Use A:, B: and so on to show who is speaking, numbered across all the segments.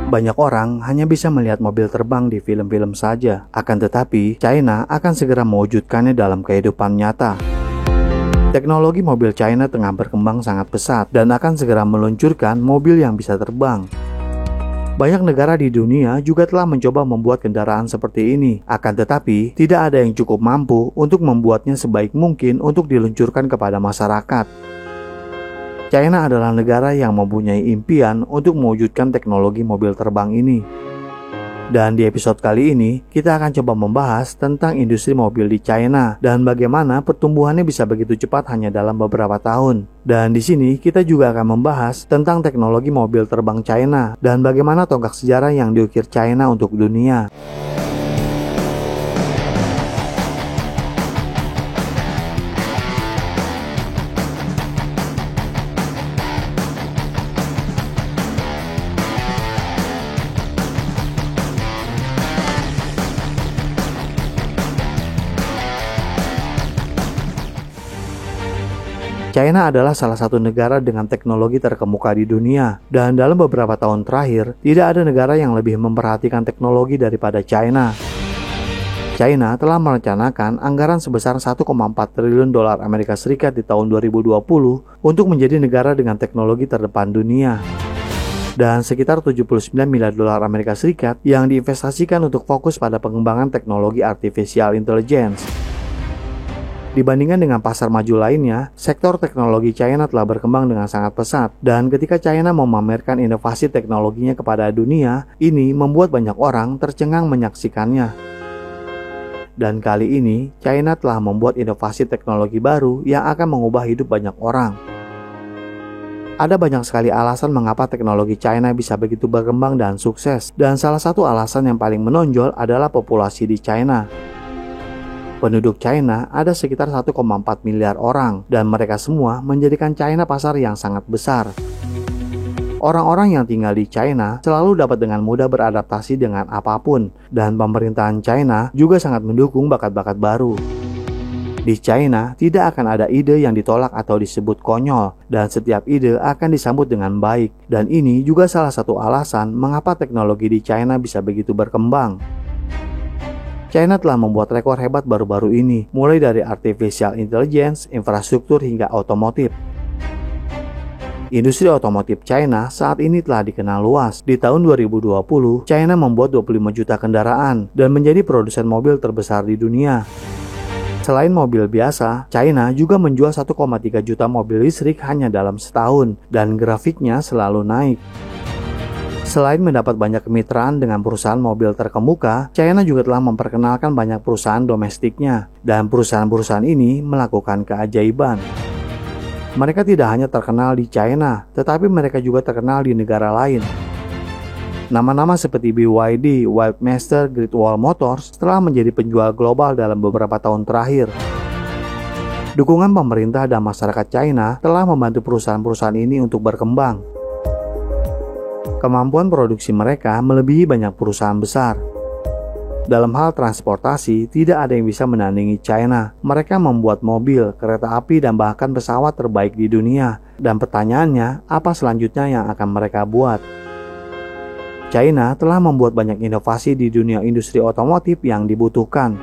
A: Banyak orang hanya bisa melihat mobil terbang di film-film saja, akan tetapi China akan segera mewujudkannya dalam kehidupan nyata. Teknologi mobil China tengah berkembang sangat pesat dan akan segera meluncurkan mobil yang bisa terbang. Banyak negara di dunia juga telah mencoba membuat kendaraan seperti ini, akan tetapi tidak ada yang cukup mampu untuk membuatnya sebaik mungkin untuk diluncurkan kepada masyarakat. China adalah negara yang mempunyai impian untuk mewujudkan teknologi mobil terbang ini. Dan di episode kali ini, kita akan coba membahas tentang industri mobil di China dan bagaimana pertumbuhannya bisa begitu cepat hanya dalam beberapa tahun. Dan di sini kita juga akan membahas tentang teknologi mobil terbang China dan bagaimana tonggak sejarah yang diukir China untuk dunia. China adalah salah satu negara dengan teknologi terkemuka di dunia, dan dalam beberapa tahun terakhir, tidak ada negara yang lebih memperhatikan teknologi daripada China. China telah merencanakan anggaran sebesar 1,4 triliun dolar Amerika Serikat di tahun 2020 untuk menjadi negara dengan teknologi terdepan dunia. Dan sekitar 79 miliar dolar Amerika Serikat yang diinvestasikan untuk fokus pada pengembangan teknologi artificial intelligence. Dibandingkan dengan pasar maju lainnya, sektor teknologi China telah berkembang dengan sangat pesat. Dan ketika China memamerkan inovasi teknologinya kepada dunia, ini membuat banyak orang tercengang menyaksikannya. Dan kali ini, China telah membuat inovasi teknologi baru yang akan mengubah hidup banyak orang. Ada banyak sekali alasan mengapa teknologi China bisa begitu berkembang dan sukses. Dan salah satu alasan yang paling menonjol adalah populasi di China. Penduduk China ada sekitar 1,4 miliar orang dan mereka semua menjadikan China pasar yang sangat besar. Orang-orang yang tinggal di China selalu dapat dengan mudah beradaptasi dengan apapun dan pemerintahan China juga sangat mendukung bakat-bakat baru. Di China tidak akan ada ide yang ditolak atau disebut konyol dan setiap ide akan disambut dengan baik dan ini juga salah satu alasan mengapa teknologi di China bisa begitu berkembang. China telah membuat rekor hebat baru-baru ini, mulai dari artificial intelligence, infrastruktur hingga otomotif. Industri otomotif China saat ini telah dikenal luas. Di tahun 2020, China membuat 25 juta kendaraan dan menjadi produsen mobil terbesar di dunia. Selain mobil biasa, China juga menjual 1,3 juta mobil listrik hanya dalam setahun dan grafiknya selalu naik. Selain mendapat banyak kemitraan dengan perusahaan mobil terkemuka, China juga telah memperkenalkan banyak perusahaan domestiknya, dan perusahaan-perusahaan ini melakukan keajaiban. Mereka tidak hanya terkenal di China, tetapi mereka juga terkenal di negara lain. Nama-nama seperti BYD, Wildmaster, Great Wall Motors telah menjadi penjual global dalam beberapa tahun terakhir. Dukungan pemerintah dan masyarakat China telah membantu perusahaan-perusahaan ini untuk berkembang. Kemampuan produksi mereka melebihi banyak perusahaan besar. Dalam hal transportasi, tidak ada yang bisa menandingi China. Mereka membuat mobil, kereta api, dan bahkan pesawat terbaik di dunia. Dan pertanyaannya, apa selanjutnya yang akan mereka buat? China telah membuat banyak inovasi di dunia industri otomotif yang dibutuhkan.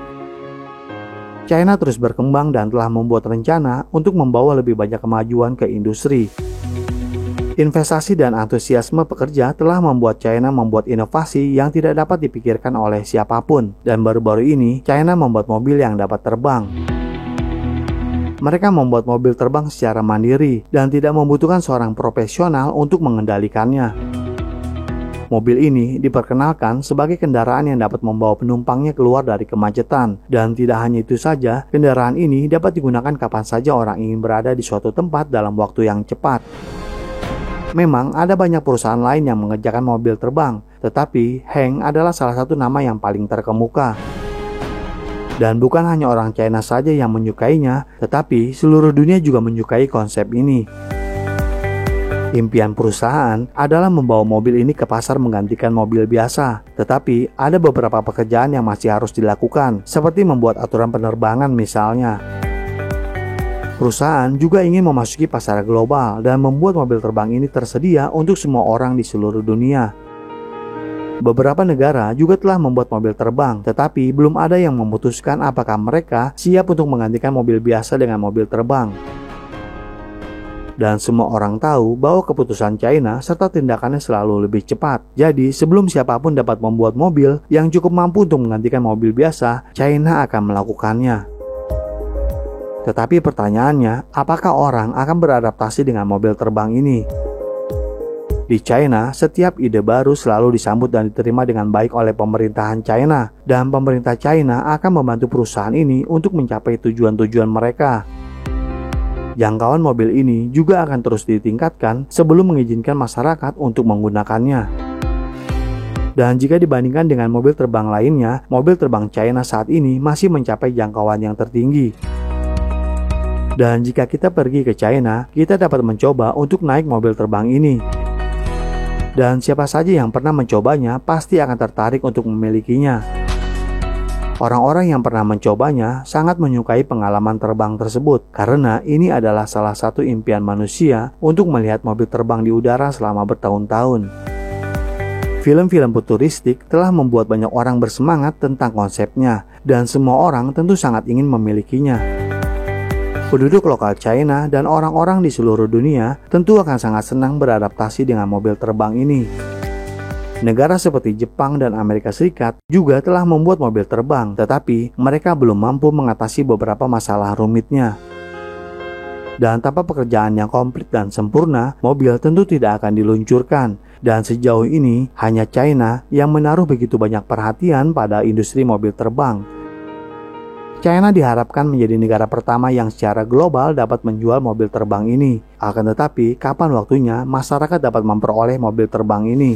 A: China terus berkembang dan telah membuat rencana untuk membawa lebih banyak kemajuan ke industri. Investasi dan antusiasme pekerja telah membuat China membuat inovasi yang tidak dapat dipikirkan oleh siapapun. Dan baru-baru ini, China membuat mobil yang dapat terbang. Mereka membuat mobil terbang secara mandiri dan tidak membutuhkan seorang profesional untuk mengendalikannya. Mobil ini diperkenalkan sebagai kendaraan yang dapat membawa penumpangnya keluar dari kemacetan. Dan tidak hanya itu saja, kendaraan ini dapat digunakan kapan saja orang ingin berada di suatu tempat dalam waktu yang cepat. Memang ada banyak perusahaan lain yang mengerjakan mobil terbang, tetapi Heng adalah salah satu nama yang paling terkemuka. Dan bukan hanya orang China saja yang menyukainya, tetapi seluruh dunia juga menyukai konsep ini. Impian perusahaan adalah membawa mobil ini ke pasar menggantikan mobil biasa, tetapi ada beberapa pekerjaan yang masih harus dilakukan, seperti membuat aturan penerbangan misalnya. Perusahaan juga ingin memasuki pasar global dan membuat mobil terbang ini tersedia untuk semua orang di seluruh dunia. Beberapa negara juga telah membuat mobil terbang, tetapi belum ada yang memutuskan apakah mereka siap untuk menggantikan mobil biasa dengan mobil terbang. Dan semua orang tahu bahwa keputusan China serta tindakannya selalu lebih cepat. Jadi sebelum siapapun dapat membuat mobil yang cukup mampu untuk menggantikan mobil biasa, China akan melakukannya. Tetapi pertanyaannya, apakah orang akan beradaptasi dengan mobil terbang ini? Di China, setiap ide baru selalu disambut dan diterima dengan baik oleh pemerintahan China, dan pemerintah China akan membantu perusahaan ini untuk mencapai tujuan-tujuan mereka. Jangkauan mobil ini juga akan terus ditingkatkan sebelum mengizinkan masyarakat untuk menggunakannya. Dan jika dibandingkan dengan mobil terbang lainnya, mobil terbang China saat ini masih mencapai jangkauan yang tertinggi. Dan jika kita pergi ke China, kita dapat mencoba untuk naik mobil terbang ini. Dan siapa saja yang pernah mencobanya pasti akan tertarik untuk memilikinya. Orang-orang yang pernah mencobanya sangat menyukai pengalaman terbang tersebut karena ini adalah salah satu impian manusia untuk melihat mobil terbang di udara selama bertahun-tahun. Film-film futuristik telah membuat banyak orang bersemangat tentang konsepnya dan semua orang tentu sangat ingin memilikinya. Penduduk lokal China dan orang-orang di seluruh dunia tentu akan sangat senang beradaptasi dengan mobil terbang ini. Negara seperti Jepang dan Amerika Serikat juga telah membuat mobil terbang, tetapi mereka belum mampu mengatasi beberapa masalah rumitnya. Dan tanpa pekerjaan yang komplit dan sempurna, mobil tentu tidak akan diluncurkan. Dan sejauh ini, hanya China yang menaruh begitu banyak perhatian pada industri mobil terbang. China diharapkan menjadi negara pertama yang secara global dapat menjual mobil terbang ini. Akan tetapi, kapan waktunya masyarakat dapat memperoleh mobil terbang ini?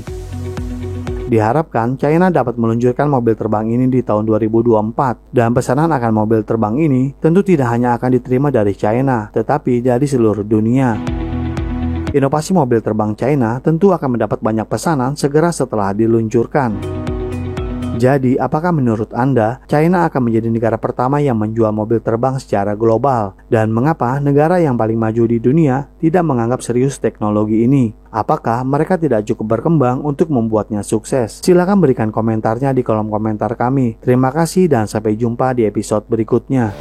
A: Diharapkan China dapat meluncurkan mobil terbang ini di tahun 2024 dan pesanan akan mobil terbang ini tentu tidak hanya akan diterima dari China tetapi dari seluruh dunia. Inovasi mobil terbang China tentu akan mendapat banyak pesanan segera setelah diluncurkan. Jadi, apakah menurut Anda China akan menjadi negara pertama yang menjual mobil terbang secara global? Dan mengapa negara yang paling maju di dunia tidak menganggap serius teknologi ini? Apakah mereka tidak cukup berkembang untuk membuatnya sukses? Silakan berikan komentarnya di kolom komentar kami. Terima kasih dan sampai jumpa di episode berikutnya.